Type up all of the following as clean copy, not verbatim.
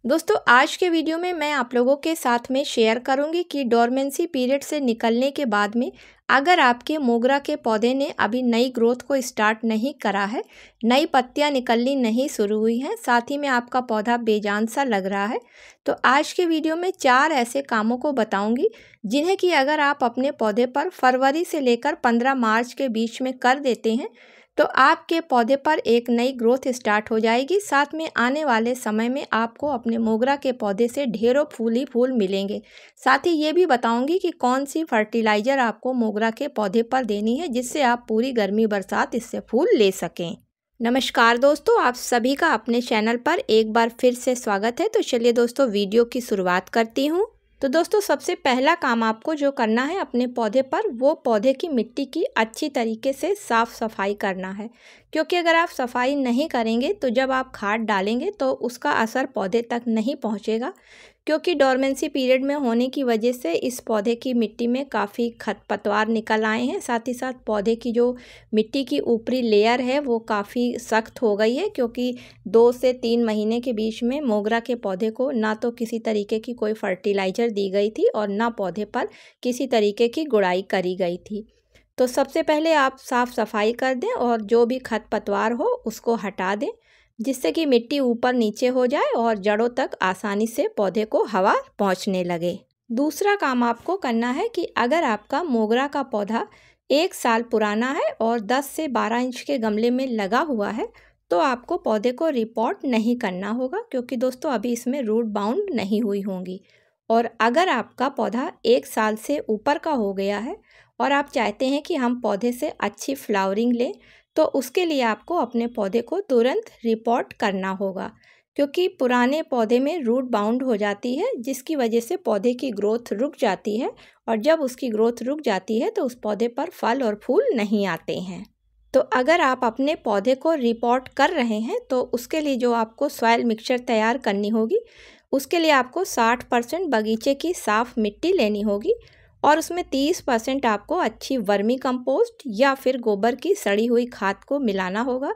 दोस्तों आज के वीडियो में मैं आप लोगों के साथ में शेयर करूंगी कि डोरमेंसी पीरियड से निकलने के बाद में अगर आपके मोगरा के पौधे ने अभी नई ग्रोथ को स्टार्ट नहीं करा है, नई पत्तियां निकलनी नहीं शुरू हुई हैं, साथ ही में आपका पौधा बेजान सा लग रहा है, तो आज के वीडियो में 4 ऐसे कामों को बताऊंगी जिन्हें कि अगर आप अपने पौधे पर फरवरी से लेकर 15 मार्च के बीच में कर देते हैं तो आपके पौधे पर एक नई ग्रोथ स्टार्ट हो जाएगी। साथ में आने वाले समय में आपको अपने मोगरा के पौधे से ढेरों फूल ही फूल मिलेंगे। साथ ही ये भी बताऊंगी कि कौन सी फर्टिलाइज़र आपको मोगरा के पौधे पर देनी है जिससे आप पूरी गर्मी बरसात इससे फूल ले सकें। नमस्कार दोस्तों, आप सभी का अपने चैनल पर एक बार फिर से स्वागत है। तो चलिए दोस्तों वीडियो की शुरुआत करती हूँ। तो दोस्तों सबसे पहला काम आपको जो करना है अपने पौधे पर, वो पौधे की मिट्टी की अच्छी तरीके से साफ़ सफाई करना है, क्योंकि अगर आप सफाई नहीं करेंगे तो जब आप खाद डालेंगे तो उसका असर पौधे तक नहीं पहुंचेगा, क्योंकि डोरमेंसी पीरियड में होने की वजह से इस पौधे की मिट्टी में काफ़ी खरपतवार निकल आए हैं। साथ ही साथ पौधे की जो मिट्टी की ऊपरी लेयर है वो काफ़ी सख्त हो गई है, क्योंकि 2 से 3 महीने के बीच में मोगरा के पौधे को ना तो किसी तरीके की कोई फर्टिलाइज़र दी गई थी और ना पौधे पर किसी तरीके की गुड़ाई करी गई थी। तो सबसे पहले आप साफ़ सफाई कर दें और जो भी खरपतवार हो उसको हटा दें, जिससे कि मिट्टी ऊपर नीचे हो जाए और जड़ों तक आसानी से पौधे को हवा पहुंचने लगे। दूसरा काम आपको करना है कि अगर आपका मोगरा का पौधा 1 साल पुराना है और 10 से 12 इंच के गमले में लगा हुआ है तो आपको पौधे को रिपोर्ट नहीं करना होगा, क्योंकि दोस्तों अभी इसमें रूट बाउंड नहीं हुई होंगी। और अगर आपका पौधा 1 साल से ऊपर का हो गया है और आप चाहते हैं कि हम पौधे से अच्छी फ्लावरिंग लें, तो उसके लिए आपको अपने पौधे को तुरंत रिपोर्ट करना होगा, क्योंकि पुराने पौधे में रूट बाउंड हो जाती है, जिसकी वजह से पौधे की ग्रोथ रुक जाती है और जब उसकी ग्रोथ रुक जाती है तो उस पौधे पर फल और फूल नहीं आते हैं। तो अगर आप अपने पौधे को रिपोर्ट कर रहे हैं तो उसके लिए जो आपको सॉइल मिक्सचर तैयार करनी होगी, उसके लिए आपको 60% बगीचे की साफ़ मिट्टी लेनी होगी और उसमें 30% आपको अच्छी वर्मी कंपोस्ट या फिर गोबर की सड़ी हुई खाद को मिलाना होगा,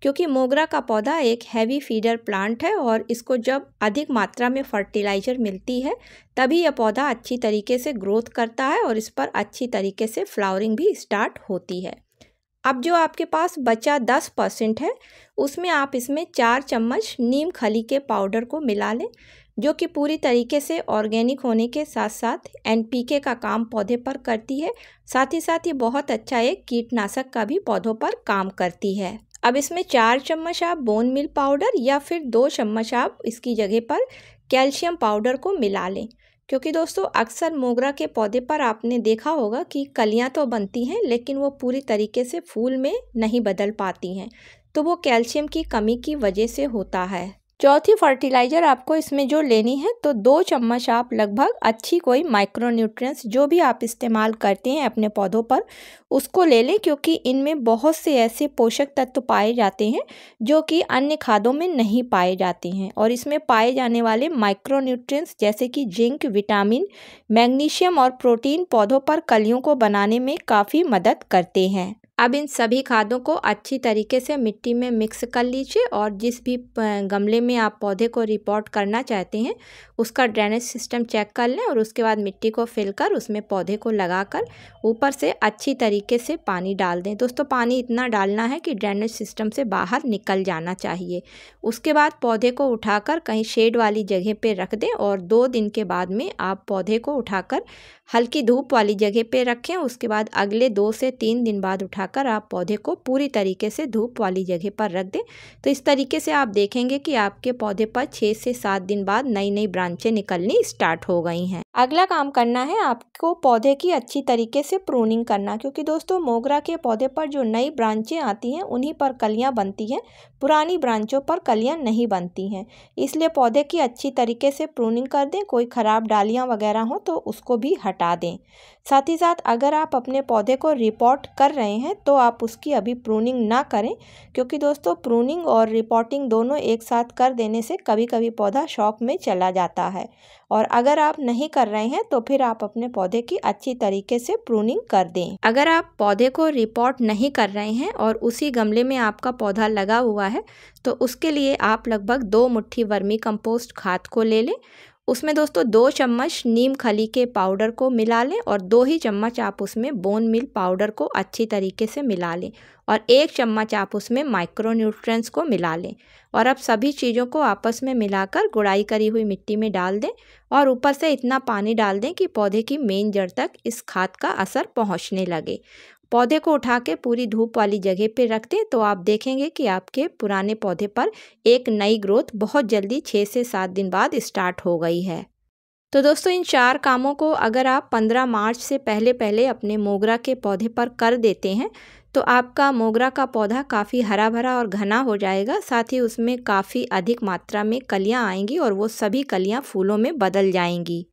क्योंकि मोगरा का पौधा एक हैवी फीडर प्लांट है और इसको जब अधिक मात्रा में फर्टिलाइज़र मिलती है तभी यह पौधा अच्छी तरीके से ग्रोथ करता है और इस पर अच्छी तरीके से फ्लावरिंग भी स्टार्ट होती है। अब जो आपके पास बचा 10% है उसमें आप इसमें 4 चम्मच नीम खली के पाउडर को मिला लें, जो कि पूरी तरीके से ऑर्गेनिक होने के साथ साथ एनपीके का काम पौधे पर करती है। साथ ही साथ ये बहुत अच्छा एक कीटनाशक का भी पौधों पर काम करती है। अब इसमें 4 चम्मच आप बोन मील पाउडर या फिर 2 चम्मच आप इसकी जगह पर कैल्शियम पाउडर को मिला लें, क्योंकि दोस्तों अक्सर मोगरा के पौधे पर आपने देखा होगा कि कलियां तो बनती हैं लेकिन वो पूरी तरीके से फूल में नहीं बदल पाती हैं, तो वो कैल्शियम की कमी की वजह से होता है। चौथी फर्टिलाइज़र आपको इसमें जो लेनी है तो 2 चम्मच आप लगभग अच्छी कोई माइक्रोन्यूट्रिएंट्स जो भी आप इस्तेमाल करते हैं अपने पौधों पर उसको ले लें, क्योंकि इनमें बहुत से ऐसे पोषक तत्व पाए जाते हैं जो कि अन्य खादों में नहीं पाए जाते हैं। और इसमें पाए जाने वाले माइक्रोन्यूट्रिएंट्स जैसे कि जिंक, विटामिन, मैग्नीशियम और प्रोटीन पौधों पर कलियों को बनाने में काफ़ी मदद करते हैं। अब इन सभी खादों को अच्छी तरीके से मिट्टी में मिक्स कर लीजिए और जिस भी गमले में आप पौधे को रिपोर्ट करना चाहते हैं उसका ड्रेनेज सिस्टम चेक कर लें और उसके बाद मिट्टी को फिल कर उसमें पौधे को लगाकर ऊपर से अच्छी तरीके से पानी डाल दें। दोस्तों पानी इतना डालना है कि ड्रेनेज सिस्टम से बाहर निकल जाना चाहिए। उसके बाद पौधे को उठाकर कहीं शेड वाली जगह पे रख दें और 2 दिन के बाद में आप पौधे को उठाकर हल्की धूप वाली जगह पे रखें। उसके बाद अगले 2 से 3 दिन बाद उठाकर आप पौधे को पूरी तरीके से धूप वाली जगह पर रख दें। तो इस तरीके से आप देखेंगे कि आपके पौधे पर 6 से 7 दिन बाद नई नई ब्रांचें निकलनी स्टार्ट हो गई हैं। अगला काम करना है आपको पौधे की अच्छी तरीके से प्रूनिंग करना, क्योंकि दोस्तों मोगरा के पौधे पर जो नई ब्रांचें आती हैं उन्हीं पर कलियां बनती हैं, पुरानी ब्रांचों पर कलियां नहीं बनती हैं। इसलिए पौधे की अच्छी तरीके से प्रूनिंग कर दें, कोई ख़राब डालियां वगैरह हो तो उसको भी हटा दें। साथ ही साथ अगर आप अपने पौधे को रिपोर्ट कर रहे हैं तो आप उसकी अभी प्रूनिंग ना करें, क्योंकि दोस्तों प्रूनिंग और रिपोर्टिंग दोनों एक साथ कर देने से कभी कभी पौधा शॉक में चला जाता है। और अगर आप नहीं कर रहे हैं तो फिर आप अपने पौधे की अच्छी तरीके से प्रूनिंग कर दें। अगर आप पौधे को रिपोर्ट नहीं कर रहे हैं और उसी गमले में आपका पौधा लगा हुआ है तो उसके लिए आप लगभग 2 मुट्ठी वर्मी कंपोस्ट खाद को ले लें। उसमें दोस्तों 2 चम्मच नीम खली के पाउडर को मिला लें और 2 ही चम्मच आप उसमें बोन मील पाउडर को अच्छी तरीके से मिला लें और 1 चम्मच आप उसमें माइक्रो न्यूट्रिएंट्स को मिला लें। और अब सभी चीज़ों को आपस में मिलाकर गुड़ाई करी हुई मिट्टी में डाल दें और ऊपर से इतना पानी डाल दें कि पौधे की मेन जड़ तक इस खाद का असर पहुंचने लगे। पौधे को उठा के पूरी धूप वाली जगह पे रख दें तो आप देखेंगे कि आपके पुराने पौधे पर एक नई ग्रोथ बहुत जल्दी 6 से 7 दिन बाद स्टार्ट हो गई है। तो दोस्तों इन 4 कामों को अगर आप 15 मार्च से पहले पहले अपने मोगरा के पौधे पर कर देते हैं तो आपका मोगरा का पौधा काफ़ी हरा भरा और घना हो जाएगा। साथ ही उसमें काफ़ी अधिक मात्रा में कलियां आएंगी और वो सभी कलियां फूलों में बदल जाएंगी।